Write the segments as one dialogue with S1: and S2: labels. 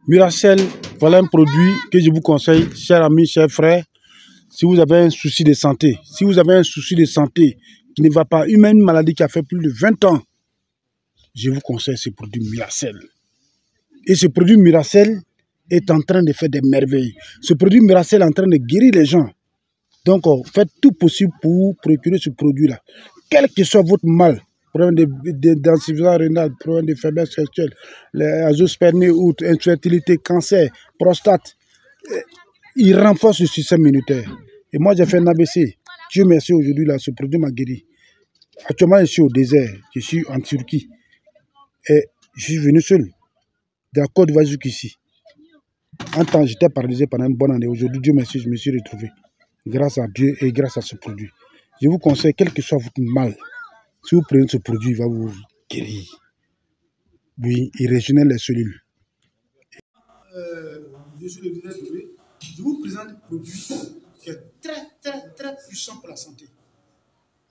S1: Miracel, voilà un produit que je vous conseille, chers amis, chers frères. Si vous avez un souci de santé, qui ne va pas, une maladie qui a fait plus de 20 ans, je vous conseille ce produit Miracel. Et ce produit Miracel est en train de faire des merveilles. Ce produit Miracel est en train de guérir les gens. Donc, faites tout possible pour vous procurer ce produit-là. Quel que soit votre mal, problème d'insuffisance rénale, problème de faiblesse sexuelle, azoospermie, infertilité, cancer, prostate, il renforce le système immunitaire. Et moi, j'ai fait un ABC. Dieu merci, aujourd'hui, là, ce produit m'a guéri. Actuellement, je suis au désert, je suis en Turquie. Et je suis venu seul, de la Côte d'Ivoire jusqu'ici. En temps, j'étais paralysé pendant une bonne année. Aujourd'hui, Dieu merci, je me suis retrouvé. Grâce à Dieu et grâce à ce produit. Je vous conseille, quel que soit votre mal, si vous prenez ce produit, il va vous guérir. Oui, il régénère les cellules. Je suis le directeur. Je vous présente un produit qui est très puissant pour la santé.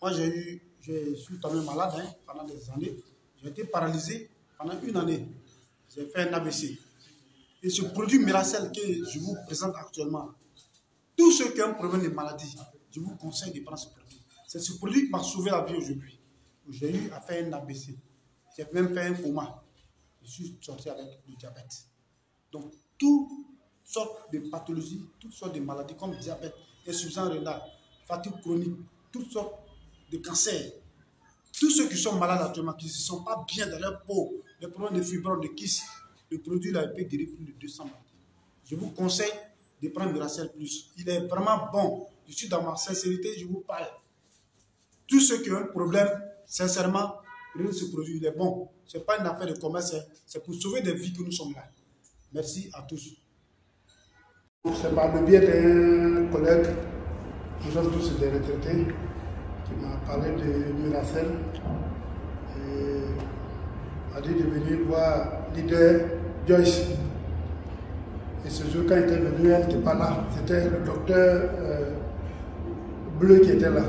S1: Moi, je suis quand même malade pendant des années. J'ai été paralysé pendant une année. J'ai fait un AVC. Et ce produit Miracel que je vous présente actuellement, tous ceux qui ont un problème de maladie, je vous conseille de prendre ce produit. C'est ce produit qui m'a sauvé la vie aujourd'hui. J'ai eu à faire un ABC. J'ai même fait un coma. Je suis sorti avec le diabète. Donc, toutes sortes de pathologies, toutes sortes de maladies comme diabète, insuffisance rénale, fatigue chronique, toutes sortes de cancers. Tous ceux qui sont malades actuellement, qui ne se sentent pas bien dans leur peau, les problèmes de fibrome, de kyste, le produit là, il peut guérir plus de 200 maladies. Je vous conseille de prendre Miracel Plus. Il est vraiment bon. Je suis dans ma sincérité, je vous parle. Tous ceux qui ont un problème, sincèrement, prenez ce produit, il est bon. Ce n'est pas une affaire de commerce, c'est pour sauver des vies que nous sommes là. Merci à tous. C'est par le biais d'un collègue, nous sommes tous des retraités, qui m'a parlé de Miracel et m'a dit de venir voir leader Joyce. Et ce jour, quand il était venu, elle n'était pas là. C'était le docteur Bleu qui était là.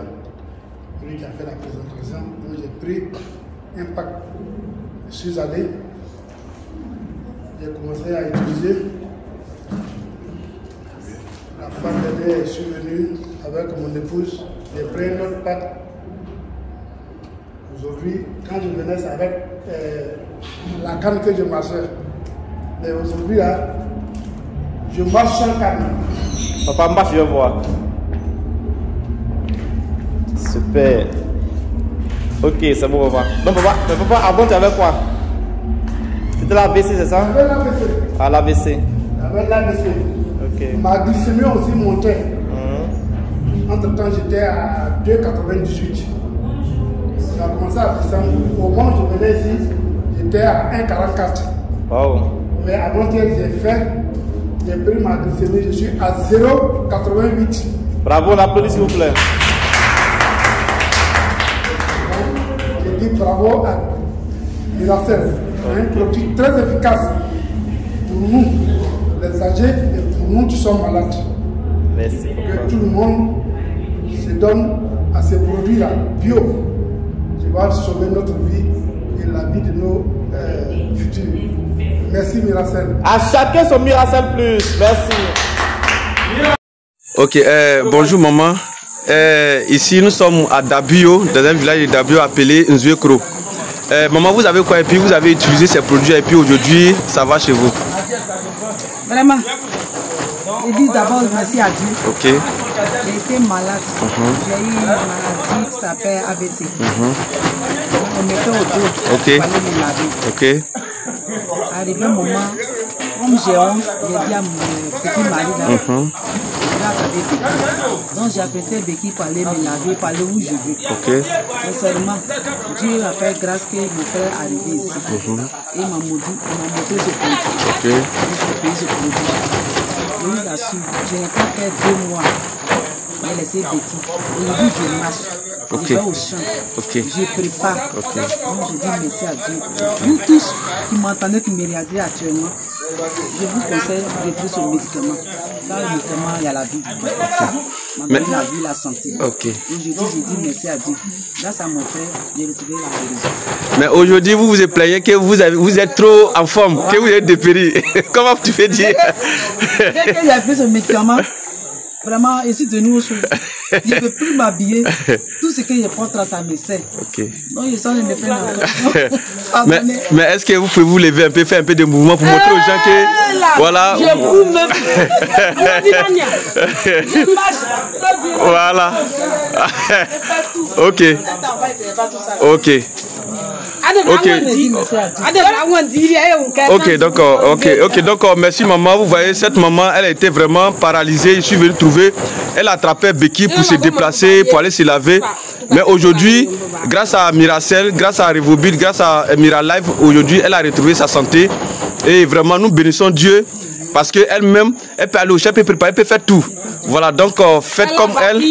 S1: Lui qui a fait la présentation. Donc j'ai pris un pack. Je suis allé. J'ai commencé à utiliser. La femme d'aînée, je suis venu avec mon épouse. J'ai pris un autre pack. Aujourd'hui, quand je venais, c'est avec la canne que je marchais. Mais aujourd'hui, là, je marche sans canne.
S2: Papa, marche, je vais voir. Super. Ok, c'est bon, papa. Donc, papa, avant, tu avais quoi? C'était l'AVC, c'est ça?
S1: J'avais l'AVC.
S2: Ah, l'AVC.
S1: J'avais l'AVC.
S2: Ok.
S1: Ma glycémie aussi montait. Entre-temps, j'étais à 2,98. Ça a commencé à descendre. Au moment où je venais ici, j'étais à 1,44.
S2: Wow.
S1: Mais avant-hier, j'ai pris ma glycémie, je suis à 0,88.
S2: Bravo, on applaudit s'il vous plaît.
S1: Je dis bravo à Miracel. C'est un produit très efficace pour nous, les âgés, et pour nous qui sommes malades.
S2: Merci.
S1: Que tout le monde se donne à ces produits-là, bio. Qui va sauver notre vie et la vie de nos futurs. Merci Miracel.
S2: À chacun son Miracel Plus. Merci.
S3: Ok, bonjour maman. Ici nous sommes à Dabio, dans un village de Dabio appelé Nzuekro. Maman, vous avez quoi? Et puis vous avez utilisé ces produits et puis aujourd'hui ça va chez vous?
S4: Vraiment, je dis d'abord merci à Dieu.
S3: Ok.
S4: J'ai été malade. J'ai eu une maladie qui s'appelle AVC. On mettait au dos.
S3: Ok.
S4: Il fallait me laver.
S3: Ok.
S4: Arrivé un moment, comme j'ai honte, j'ai dit à mon petit mari là, donc j'ai appelé Becky pour aller me laver, pour aller où je veux.
S3: Ok.
S4: Sincèrement, Dieu a fait grâce que mon frère est arrivé ici. Et il m'a montré ce produit.
S3: Ok.
S4: J'ai payé ce produit. Je vous assure, je n'ai pas fait 2 mois. J'ai laissé Becky. Aujourd'hui, je marche.
S3: Ok.
S4: Je vais au champ.
S3: Ok.
S4: Je prépare.
S3: Ok.
S4: Donc je dis merci à Dieu. Vous tous qui m'entendez, qui me regardez actuellement, je vous conseille de prendre ce médicament. Dans le médicament, il y a la vie. m'a donné la vie, la santé.
S2: Ok.
S4: Aujourd'hui, je dis merci à Dieu. Grâce à mon frère, j'ai retrouvé la guérison.
S3: Mais aujourd'hui, vous vous plaignez que vous êtes trop en forme, que vous êtes dépéri. Comment tu peux dire?
S4: Dès que j'ai pris ce médicament, vraiment, ici de nous, je ne peux plus m'habiller. Tout ce que je porte là, ça me sert.
S2: Ok.
S4: Donc, je sens que je me plains encore.
S3: Mais est-ce que vous pouvez vous lever un peu, faire un peu de mouvement pour montrer aux gens que...
S4: Là,
S3: voilà.
S4: Je vous même. Je marche très bien.
S3: Voilà. Ok. Ok. Ok, donc merci maman. Vous voyez, cette maman, elle était vraiment paralysée. Je suis venu trouver. Elle attrapait béquille pour se déplacer, pour aller se laver. Mais aujourd'hui, grâce à Miracel, grâce à Revobit, grâce à Miralife, aujourd'hui, elle a retrouvé sa santé. Et vraiment, nous bénissons Dieu parce qu'elle-même, elle peut aller au chef, elle peut préparer, elle peut faire tout. Voilà, donc faites comme elle.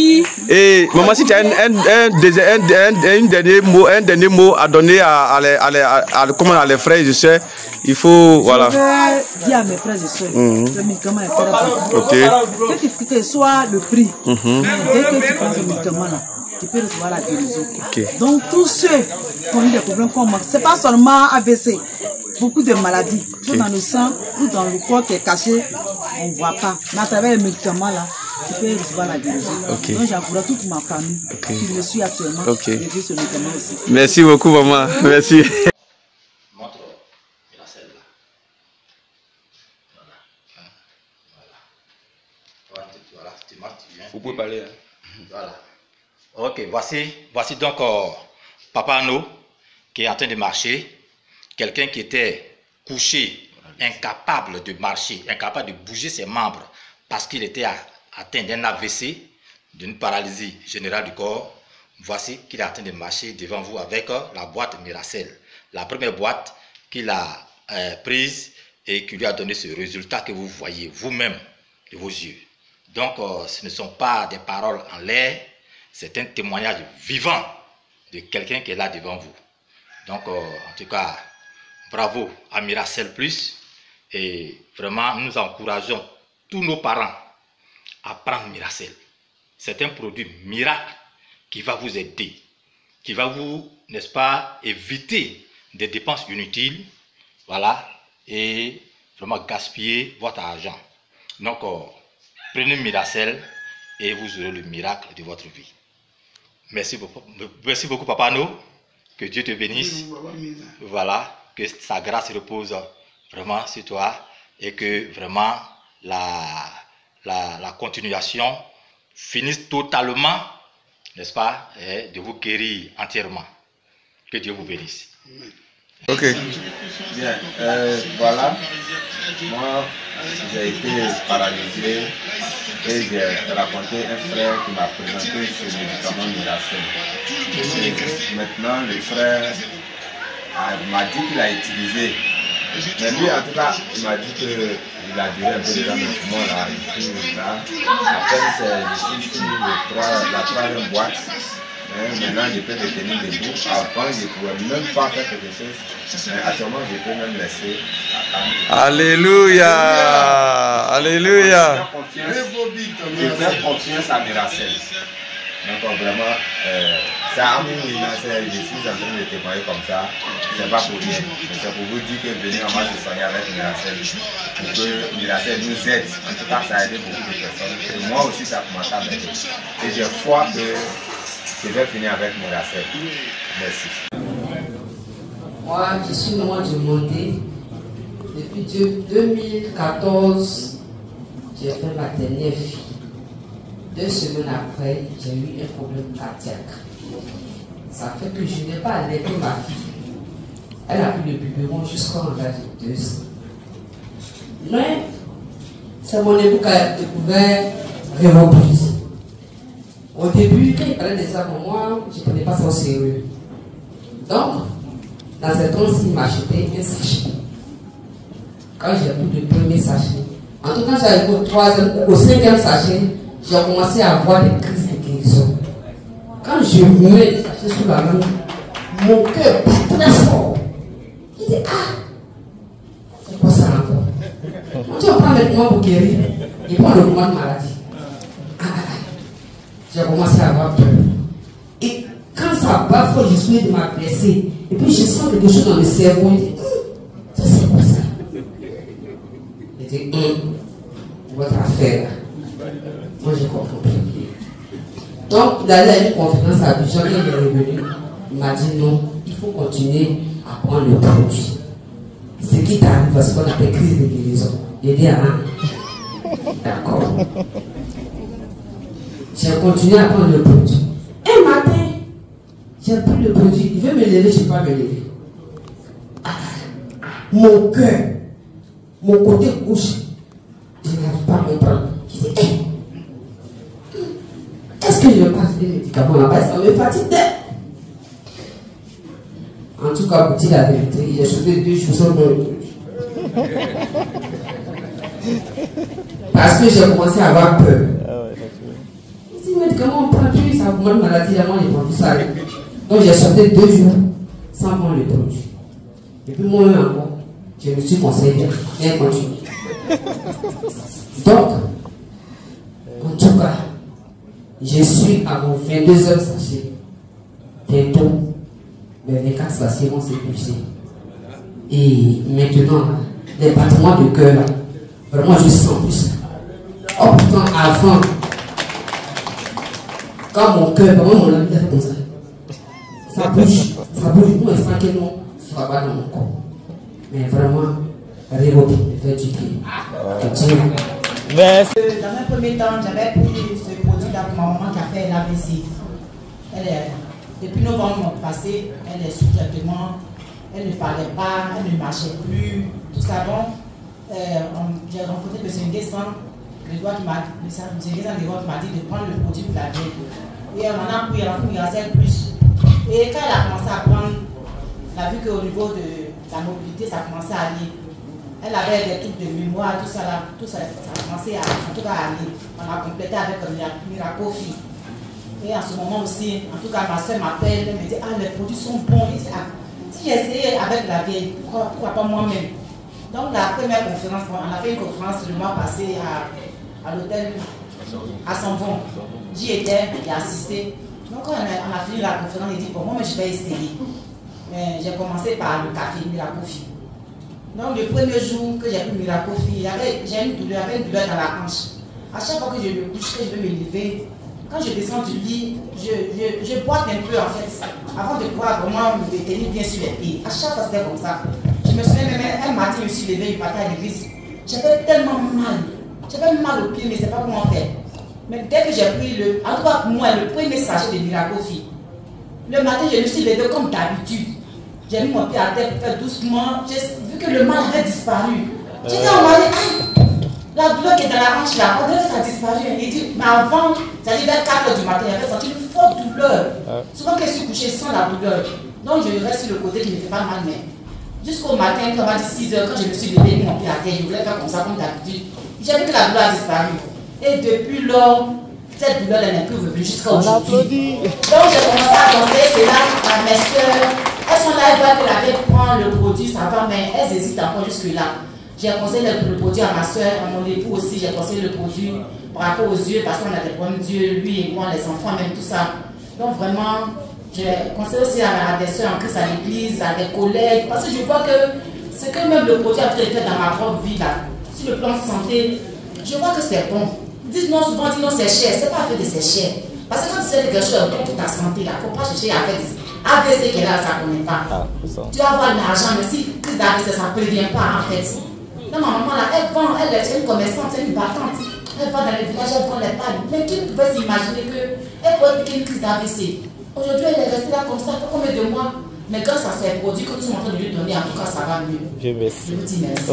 S3: Et maman, si tu as un dernier mot à donner à les frères, je sais, il faut, voilà.
S4: Je vais dire à mes frères et soeurs, le médicament est très bon.
S3: Ok.
S4: Quel que soit le prix, mais dès que tu prends ce médicament-là, tu peux recevoir la guérison.
S3: Okay.
S4: Donc tous ceux qui ont eu des problèmes comme moi, ce n'est pas seulement AVC, beaucoup de maladies, tout dans le sang, tout dans le corps qui est caché, on ne voit pas. Mais à travers les médicaments là, tu peux recevoir la guérison.
S3: Okay.
S4: Donc j'encourage toute ma famille qui me suit actuellement de vivre ce médicament aussi.
S3: Merci beaucoup maman, merci.
S5: Montre Miracel là. Voilà, tu marches, tu viens.
S3: Vous pouvez parler.
S5: Voilà. Ok, voici donc Papa Ano qui est en train de marcher. Quelqu'un qui était couché, incapable de marcher, incapable de bouger ses membres parce qu'il était atteint d'un AVC, d'une paralysie générale du corps. Voici qu'il est en train de marcher devant vous avec la boîte Miracel. La première boîte qu'il a prise et qui lui a donné ce résultat que vous voyez vous-même de vos yeux. Donc, ce ne sont pas des paroles en l'air, c'est un témoignage vivant de quelqu'un qui est là devant vous. Donc, en tout cas, bravo à Miracel Plus. Et vraiment, nous encourageons tous nos parents à prendre Miracel. C'est un produit miracle qui va vous aider, qui va vous, n'est-ce pas, éviter des dépenses inutiles, voilà, et vraiment gaspiller votre argent. Donc, prenez Miracel et vous aurez le miracle de votre vie. Merci beaucoup Papa Ano. Que Dieu te bénisse. Voilà, que sa grâce repose vraiment sur toi et que vraiment la continuation finisse totalement, n'est-ce pas, de vous guérir entièrement. Que Dieu vous bénisse.
S2: Ok. Bien, voilà. Moi, j'ai été paralysé et j'ai rencontré un frère qui m'a présenté ce médicament Miracel. Maintenant, le frère m'a dit qu'il a utilisé. Mais lui, en tout cas, il m'a dit qu'il a duré un peu de temps, mais moi, là, après, je suis sur la troisième boîte. Maintenant, je peux me tenir debout. Avant, je ne pouvais même pas faire quelque chose. Mais actuellement, je peux même laisser attendre.
S3: Alléluia. Alléluia.
S2: Je fais confiance à Miracel. Donc, vraiment, ça a mis Miracel. Je suis en train de témoigner comme ça. Ce n'est pas pour rien. C'est pour vous dire que venez en masse de soigner avec Miracel. Pour que Miracel nous aide. En tout cas, ça a aidé beaucoup de personnes. Et moi aussi, ça a commencé à m'aider. Et j'ai foi que je vais finir avec Miracel. Merci.
S6: Moi, je suis maman du Mondé. Depuis 2014, j'ai fait ma dernière fille. 2 semaines après, j'ai eu un problème cardiaque. Ça fait que je n'ai pas allaité ma fille. Elle a pris le biberon jusqu'à l'âge de 2 ans. Mais c'est mon époux qui a découvert Revobit. Au début, quand il parlait de ça pour moi, je ne prenais pas ça au sérieux. Donc, dans cette once, il m'a acheté un sachet. Quand j'ai pris le premier sachet, en tout cas, j'arrive au 5e sachet, j'ai commencé à avoir des crises de guérison. Quand je mets le sachet sous la main, mon cœur bat très fort. Je dis, c'est quoi ça encore? On dit, on prend maintenant pour guérir, et prend le moment de maladie. j'ai commencé à avoir peur. Et quand ça baffe, je suis de m'agresser. Et puis je sens quelque chose dans le cerveau. Je dis, ça c'est quoi ça? Je dis, votre affaire. Moi je comprends plus. Donc, d'aller à une conférence à Abidjan, il est revenu. Il m'a dit non, il faut continuer à prendre le produit. Ce qui t'arrive, c'est ce qu'on appelle crise de guérison. J'ai dit, d'accord. J'ai continué à prendre le produit. Un matin, j'ai pris le produit. Il veut me lever, je ne peux pas me lever. Mon cœur, mon côté gauche, je n'arrive pas à comprendre. Je dis, est-ce que je vais passer des médicaments là-bas? Ça me fatigue. En tout cas, pour dire la vérité, j'ai sauté 2 jours sans mon produit. Parce que j'ai commencé à avoir peur. Je dis, mais comment on prend plus? Ça augmente la maladie, là, moi, je prends plus ça. Donc, j'ai sauté 2 jours sans prendre le produit. Et puis, moi, encore, je me suis conseillé bien continuer. Donc, en tout cas, je suis à mon 22 heures sachet. Bientôt, mes 24 sachets vont s'épuiser. Et maintenant, les battements de cœur, vraiment, je sens plus. Oh putain, avant, quand mon cœur, vraiment, mon ami fait comme ça. Ça bouge, moi, je sens que non, ça va dans mon corps. Mais vraiment, Rérobi, me fait du bien.
S4: Merci. Dans un premier temps, j'avais pris ce produit-là pour ma maman qui a fait l'AVC. Depuis novembre passé, elle est sous traitement, elle ne parlait pas, elle ne marchait plus, tout ça. Donc, j'ai rencontré M. Nguessan, qui m'a dit de prendre le produit pour la vie. Et on en a pris Miracel plus. Et quand elle a commencé à prendre, on a vu qu'au niveau de la mobilité, ça commençait à aller. Elle avait des trucs de mémoire, tout ça a commencé à, en tout cas, à aller. On a complété avec Miracofi. Et en ce moment aussi, en tout cas, ma soeur m'appelle, elle me dit, les produits sont bons. Je dis, si j'ai essayé avec la vieille, pourquoi pas moi-même? Donc la première conférence, on a fait une conférence le mois passé à l'hôtel à Sanvon. J'y étais, j'ai assisté. Donc quand on a fini la conférence, il dit, bon, moi je vais essayer. Mais j'ai commencé par le café Miracofi. Donc le premier jour que j'ai pris Miracofi, j'ai une douleur dans la hanche. À chaque fois que je me couche, que je veux me lever, quand je descends du lit, je boite un peu en fait, avant de pouvoir vraiment me tenir bien sur les pieds. À chaque fois c'était comme ça. Je me souviens même un matin, je me suis levée, je partais à l'église. J'avais tellement mal. J'avais mal aux pieds, mais je ne sais pas comment faire. Mais dès que j'ai pris en tout cas pour moi, le premier sachet de Miracofi, le matin je me suis levée comme d'habitude. J'ai mis mon pied à terre pour faire doucement. J'ai vu que le mal avait disparu. J'ai dit à mon mari, la douleur qui est dans la hanche là, on dirait que ça a disparu. Il dit, mais avant, c'est-à-dire vers 4 h du matin, j'avais senti une forte douleur. Souvent quand je suis couchée sans la douleur. Donc je reste sur le côté qui ne fait pas mal, mais jusqu'au matin, quand on m'a dit 6 h, quand je me suis levée, mon pied à terre, je voulais faire comme ça, comme d'habitude. J'ai vu que la douleur a disparu. Et depuis lors, cette douleur n'est plus revenue jusqu'à aujourd'hui. Donc j'ai commencé à conseiller cela à mes soeurs. Elles sont là, elles voient que la vieille prend le produit, ça va, mais elles hésitent encore jusque-là. J'ai conseillé le produit à ma soeur, à mon époux aussi, j'ai conseillé le produit par rapport aux yeux, parce qu'on a des problèmes d'yeux, lui et moi, les enfants, même tout ça. Donc vraiment, j'ai conseillé aussi à des soeurs en Christ à l'église, à des collègues, parce que je vois que ce que même le produit a fait dans ma propre vie, là, sur le plan de santé, je vois que c'est bon. Ils disent non, souvent, ils disent non, c'est cher, c'est pas fait de c'est cher. Parce que quand tu sais que quelque chose est bon pour ta santé, il ne faut pas chercher à faire des AVC qui est là, ça ne connaît pas. Tu vas avoir de l'argent, mais si tu as AVC, ça ne prévient pas en fait. Donc ma maman là, elle vend, elle est une commerçante, c'est une battante. Elle va dans les villages, elle vend les palmes. Mais qui pouvait s'imaginer qu'elle pourrait piquer une crise d'AVC? Aujourd'hui, elle est restée là comme ça, combien de mois? Mais grâce à ces produits que nous sommes en train de lui donner, en tout cas, ça va mieux. Je vous dis merci.